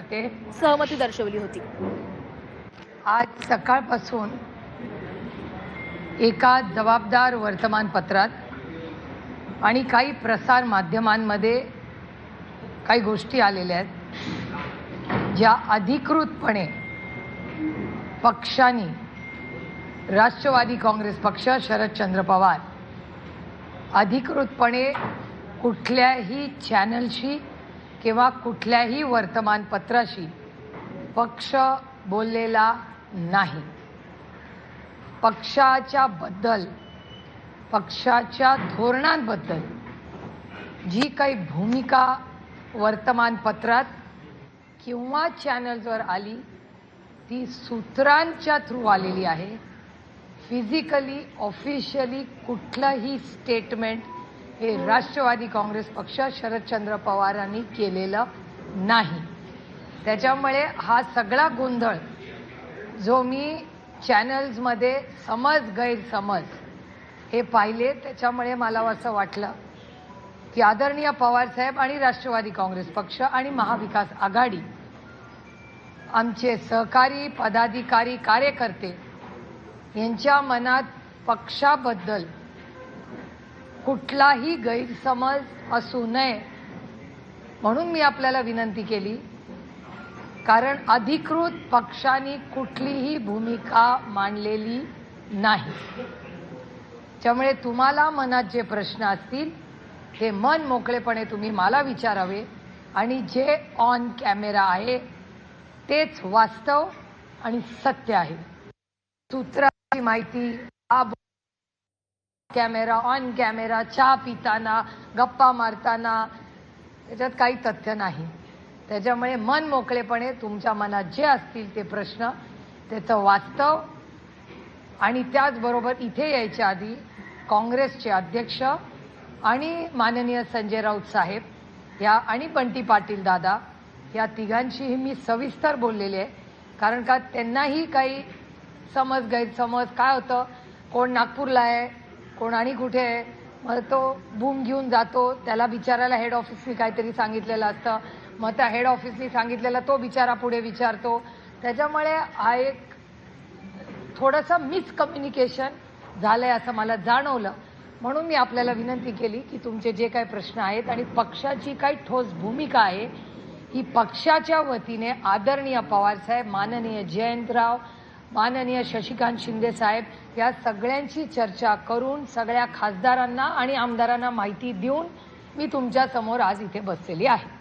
करते, सहमती दर्शवली होती। आज सकाळपासून एका जबाबदार वर्तमानपत्रात आणि काही प्रसार माध्यमांमध्ये काही गोष्टी आलेल्या आहेत ज्या अधिकृतपणे पक्षाने, राष्ट्रवादी काँग्रेस पक्ष, शरदचंद्र पवार अधिकृतपणे कुठल्याही चॅनलशी किंवा कुठल्याही वर्तमानपत्राशी पक्ष बोललेला नाही। पक्षाच्या धोरणांबद्दल जी काही भूमिका वर्तमानपत्रात किंवा चॅनल्सवर आली ती सूत्रांच्या थ्रू आलेली आहे। फिजिकली ऑफिशियली कुठलंही स्टेटमेंट हे राष्ट्रवादी काँग्रेस पक्ष, शरदचंद्र पवारांनी केलेलं नाही। त्याच्यामुळे हा सगळा गोंधळ जो मी चॅनल्समध्ये गैरसमज हे पाहिले, त्याच्यामुळे मला असं वाटलं की आदरणीय पवार साहेब आणि राष्ट्रवादी काँग्रेस पक्ष आणि महाविकास आघाडी, आमचे सहकारी, पदाधिकारी, कार्यकर्ते यांच्या मनात पक्षाबद्दल कुठलाही गैरसमज असू नये म्हणून मी आपल्याला विनंती केली, कारण अधिकृत पक्षाने कुठलीही भूमिका मांडलेली नाही। त्यामुळे तुम्हाला मनात जे प्रश्न असतील ते मन मोकळेपणे तुम्ही मला विचारावे आणि जे ऑन कॅमेरा आहे तेच वास्तव आणि सत्य आहे। सूत्राची माहिती, कॅमेरा, ऑन कॅमेरा, चहा पिताना, गप्पा मारताना त्याच्यात काही तथ्य नाही। त्याच्यामुळे मन मोकळेपणे तुमच्या मनात जे असतील ते प्रश्न, त्याचं वास्तव आणि त्याचबरोबर इथे यायच्या आधी काँग्रेसचे अध्यक्ष आणि माननीय संजय राऊत साहेब या आणि बंटी पाटील दादा या तिघांशीही मी सविस्तर बोललेले आहे, कारण का त्यांनाही काही गैरसमज काय होतं, कोण नागपूरला आहे, कोण आणि कुठे आहे, मग तो बूम घेऊन जातो, त्याला बिचारायला हेड ऑफिसनी काहीतरी सांगितलेलं असतं, मग त्या हेड ऑफिसनी सांगितलेलं तो बिचारा पुढे विचारतो। त्याच्यामुळे हा एक थोडंसं मिसकम्युनिकेशन झालंय असं मला जाणवलं, म्हणून मी आपल्याला विनंती केली की तुमचे जे काही प्रश्न आहेत आणि पक्षाची काही ठोस भूमिका आहे ही पक्षाच्या वतीने आदरणीय पवार साहेब, माननीय जयंतराव, माननीय शशिकांत शिंदे साहेब या सगळ्यांची चर्चा करून सगळ्या खासदारांना आणि आमदारांना माहिती देऊन मी तुमच्या समोर आज इथे बसलेली आहे।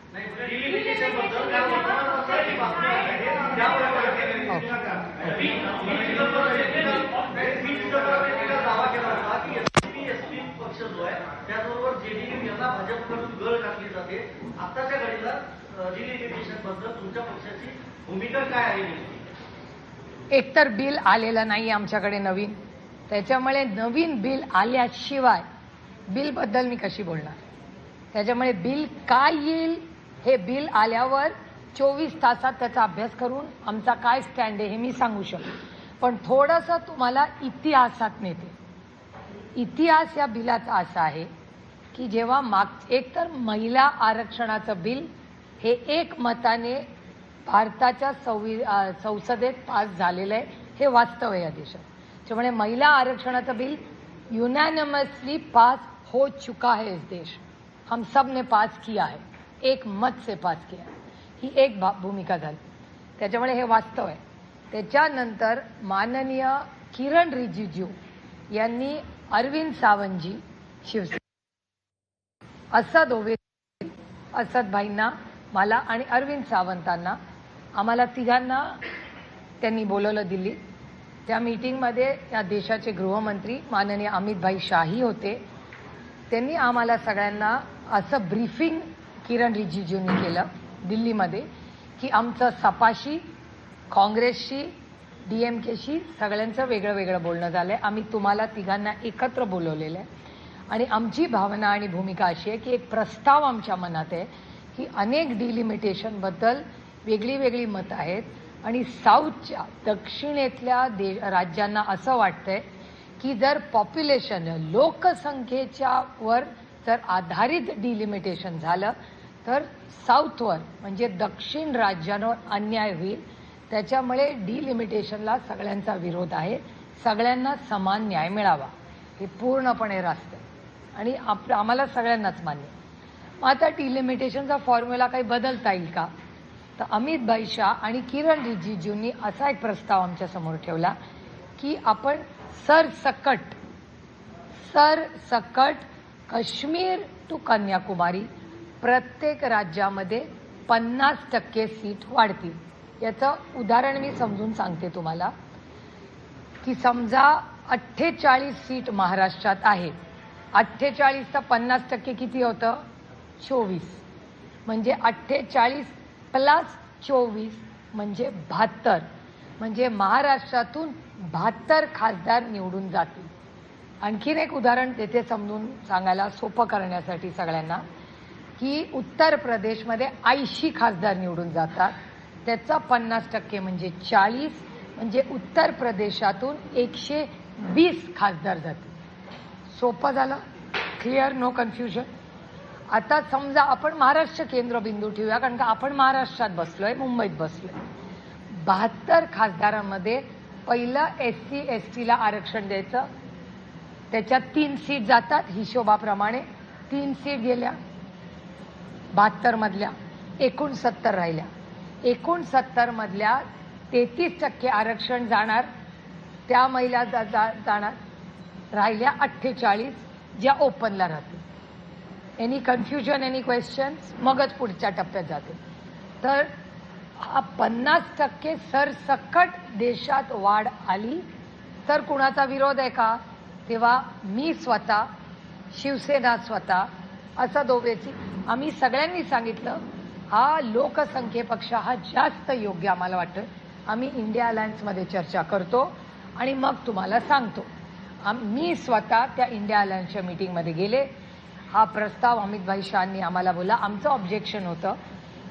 एकतर बिल आलेलं नाही आमच्याकडे नवीन, त्याच्यामुळे नवीन बिल आल्याशिवाय बिलबद्दल मी कशी बोलणार। त्याच्यामुळे बिल काय येईल हे बिल आल्यावर 24 तासात त्याचा अभ्यास करून आमचा काय स्टँड आहे हे मी सांगू शकतो। पण थोडंसं तुम्हाला इतिहासात नेते। इतिहास या बिलाचा असा आहे की जेव्हा एकतर महिला आरक्षणाचं बिल हे एकमताने भारताच्या संसदेत पास झालेलं आहे, हे वास्तव आहे या देशात। त्यामुळे महिला आरक्षणाचं बिल यूनॅनिमसली पास हो चुका है इस देश, हम सब ने पास किया है, एक मत से पास किया है, ही एक भूमिका झाली। त्याच्यामुळे हे वास्तव आहे। त्याच्यानंतर माननीय किरण रिजिजू यांनी अरविंद सावंतजी, शिवसेना, असद भाईंना, मला आणि अरविंद सावंतांना, आम्हाला तिघांना त्यांनी बोलवलं दिल्लीत। त्या मीटिंगमध्ये या देशाचे गृहमंत्री माननीय अमित भाई शाही होते। त्यांनी आम्हाला सगळ्यांना असं ब्रीफिंग किरण रिजिजूंनी केलं दिल्लीमध्ये की आमचं सपाशी, काँग्रेसशी, DMKशी सगळ्यांचं वेगळं वेगळं बोलणं झालंय। आम्ही तुम्हाला तिघांना एकत्र बोलवलेलं आहे आणि आमची भावना आणि भूमिका अशी आहे की एक प्रस्ताव आमच्या मनात आहे की अनेक डिलिमिटेशनबद्दल वेगळी वेगळी मतं आहेत आणि साऊथच्या, दक्षिणेतल्या राज्यांना असं वाटतंय की जर पॉप्युलेशन, लोकसंख्येच्या वर जर आधारित डिलिमिटेशन झालं तर साऊथवर म्हणजे दक्षिण राज्यांवर अन्याय होईल. त्याच्यामुळे डिलिमिटेशनला सगळ्यांचा विरोध आहे. सगळ्यांना समान न्याय मिळावा हे पूर्णपणे रास्त आणि आम्हाला सगळ्यांनाच मान्य. मग आता डिलिमिटेशनचा फॉर्म्युला काही बदलता येईल का? तर अमित भाई शाह आणि किरण रिजिजूंनी असा एक प्रस्ताव आमच्या समोर ठेवला की आपण सरसकट काश्मीर टू कन्याकुमारी प्रत्येक राज्यामध्ये 50% सीट वाढतील. याचं उदाहरण मी समजून सांगते तुम्हाला की समजा 48 सीट महाराष्ट्रात आहे. 48 तर 50% किती होतं? 24. म्हणजे 48 प्लस 24 म्हणजे 72. म्हणजे महाराष्ट्रातून 72 खासदार निवडून जातील. आणखीन एक उदाहरण तेथे समजून सांगायला सोपं करण्यासाठी सगळ्यांना की उत्तर प्रदेशमध्ये 80 खासदार निवडून जातात. त्याचा 50% म्हणजे 40. म्हणजे उत्तर प्रदेशातून 120 खासदार जातील. सोपं झालं? क्लिअर? No confusion? आता समजा आपण महाराष्ट्र केंद्रबिंदू ठेवूया कारण का आपण महाराष्ट्रात बसलोय, मुंबईत बसलोय. 72 खासदारांमध्ये पहिलं SC ST ला आरक्षण द्यायचं. त्याच्यात 3 सीट जातात हिशोबाप्रमाणे. 3 सीट गेल्या 72 मधल्या, एकूण 70 राहिल्या. एकूण 70 मधल्या 33% आरक्षण जाणार, त्या महिला जाणार. राहिल्या 48 ज्या ओपनला राहतील. Any confusion, any questions? मगच पुढच्या टप्प्यात जाते. तर हा 50% सरसकट देशात वाढ आली तर कुणाचा विरोध आहे का? तेव्हा मी स्वतः, शिवसेना स्वतः, असं दोघेची आम्ही सगळ्यांनी सांगितलं हा लोकसंख्येपेक्षा हा जास्त योग्य आम्हाला वाटतं. आम्ही इंडिया अलायन्समध्ये चर्चा करतो आणि मग तुम्हाला सांगतो. मी स्वतः त्या इंडिया अलायन्सच्या मीटिंगमध्ये गेले. हा प्रस्ताव अमित भाई शाहनी आम्हाला बोला. आमचं ऑब्जेक्शन होतं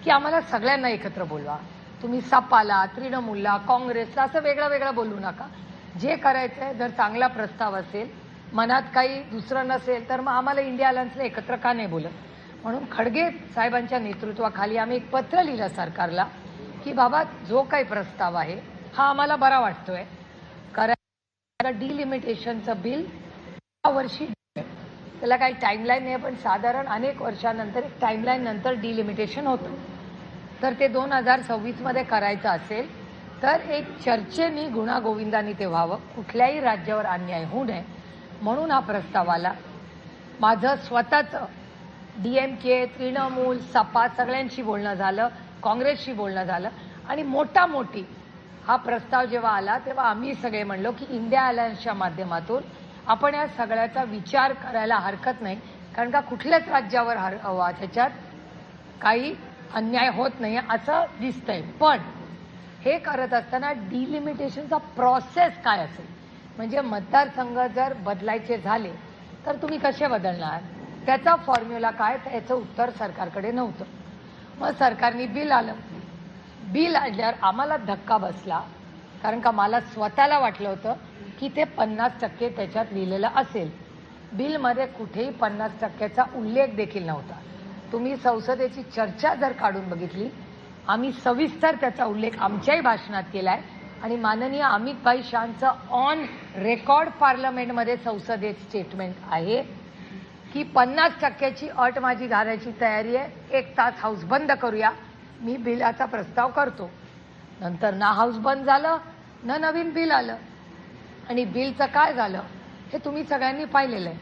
की आम्हाला सगळ्यांना एकत्र बोलवा. तुम्ही सपाला, तृणमूलला, काँग्रेसला असं वेगळं वेगळं बोलू नका. जे करायचं आहे, जर चांगला प्रस्ताव असेल, मनात काही दुसरं नसेल तर मग आम्हाला इंडिया अलायन्सला एकत्र का नाही बोलत? म्हणून खडगे साहेबांच्या नेतृत्वाखाली आम्ही एक पत्र लिहिलं सरकारला की बाबा जो काही प्रस्ताव आहे हा आम्हाला बरा वाटतोय. करायला डिलिमिटेशनचं बिल वर्षी त्याला काही टाईमलाईन नाही, पण साधारण अनेक वर्षानंतर एक टाईमलाईन नंतर डिलिमिटेशन होतं. तर ते 2026 मध्ये करायचं असेल तर एक चर्चेनी गुणागोविंदानी ते व्हावं. कुठल्याही राज्यावर अन्याय होऊ नये म्हणून हा प्रस्ताव आला. माझं स्वतःचं DMK, तृणमूल, सपा सगळ्यांशी बोलणं झालं, काँग्रेसशी बोलणं झालं आणि मोठी हा प्रस्ताव जेव्हा आला तेव्हा आम्ही सगळे म्हणलो की इंडिया अलायन्सच्या माध्यमातून आपण या सगळ्याचा विचार करायला हरकत नाही. कारण का कुठल्याच राज्यावर त्याच्यात काही अन्याय होत नाही असं दिसतंय. पण हे करत असताना डिलिमिटेशनचा प्रोसेस काय असेल, म्हणजे मतदारसंघ जर बदलायचे झाले तर तुम्ही कसे बदलणार, त्याचा फॉर्म्युला काय, त्याचं उत्तर सरकारकडे नव्हतं. मग सरकारने बिल आलं. बिल आणल्यावर आम्हाला धक्का बसला कारण का मला स्वतःला वाटलं होतं की ते 50% त्याच्यात लिहिलेलं असेल. बिलमध्ये कुठेही 50%चा उल्लेख देखील नव्हता. तुम्ही संसदेची चर्चा जर काढून बघितली, आम्ही सविस्तर त्याचा उल्लेख आमच्याही भाषणात केलाय आणि माननीय अमित भाई शाहचं ऑन रेकॉर्ड पार्लमेंटमध्ये संसदेत स्टेटमेंट आहे की 50%ची अट माझी घालायची तयारी आहे. 1 तास हाऊस बंद करूया, मी बिलाचा प्रस्ताव करतो. नंतर ना हाऊस बंद झालं ना नवीन बिल आलं आणि बिलचं काय झालं हे तुम्ही सगळ्यांनी पाहिलेलं आहे.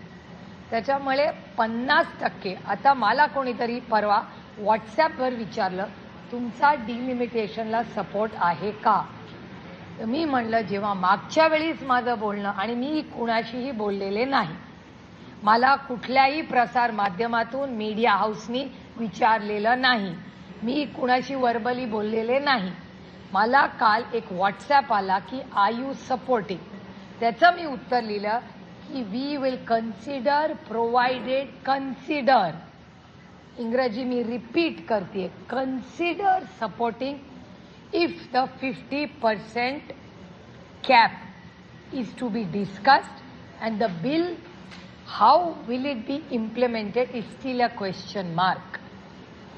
त्याच्यामुळे 50%. आता मला कोणीतरी परवा व्हॉट्सॲपवर विचारलं तुमचा डिलिमिटेशनला सपोर्ट आहे का? तर मी म्हणलं जेव्हा मागच्या वेळीच माझं बोलणं आणि मी कुणाशीही बोललेले नाही, मला कुठल्याही प्रसार माध्यमातून मीडिया हाऊसनी विचारलेलं नाही, मी कुणाशी वर्बली बोललेले नाही. मला काल एक व्हॉट्सॲप आला की आर यू सपोर्टिंग. त्याचं मी उत्तर लिहिलं की we will consider provided consider, इंग्रजी मी रिपीट करते, consider supporting if the 50% cap is to be discussed and the bill how will it be implemented is still a question mark.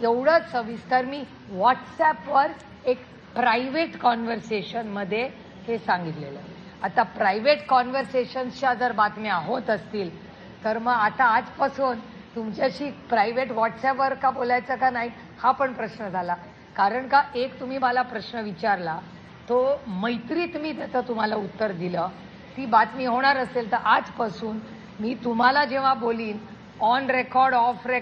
एवढंच सविस्तर मी व्हॉट्सॲपवर एक प्रायव्हेट कॉन्व्हर्सेशनमध्ये हे सांगितलेलं. आता प्रायव्हेट कॉन्व्हर्सेशन्सच्या जर बातम्या होत असतील तर मग आता आजपासून तुमच्याशी प्रायव्हेट व्हॉट्सॲपवर का बोलायचं का नाही हा पण प्रश्न झाला. कारण का एक तुम्ही मला प्रश्न विचारला तो मैत्रीत मी त्याचं तुम्हाला उत्तर दिलं. ती बातमी होणार असेल तर आजपासून मी तुम्हाला जेव्हा बोलीन ऑन रेकॉर्ड ऑफ रेकॉर्ड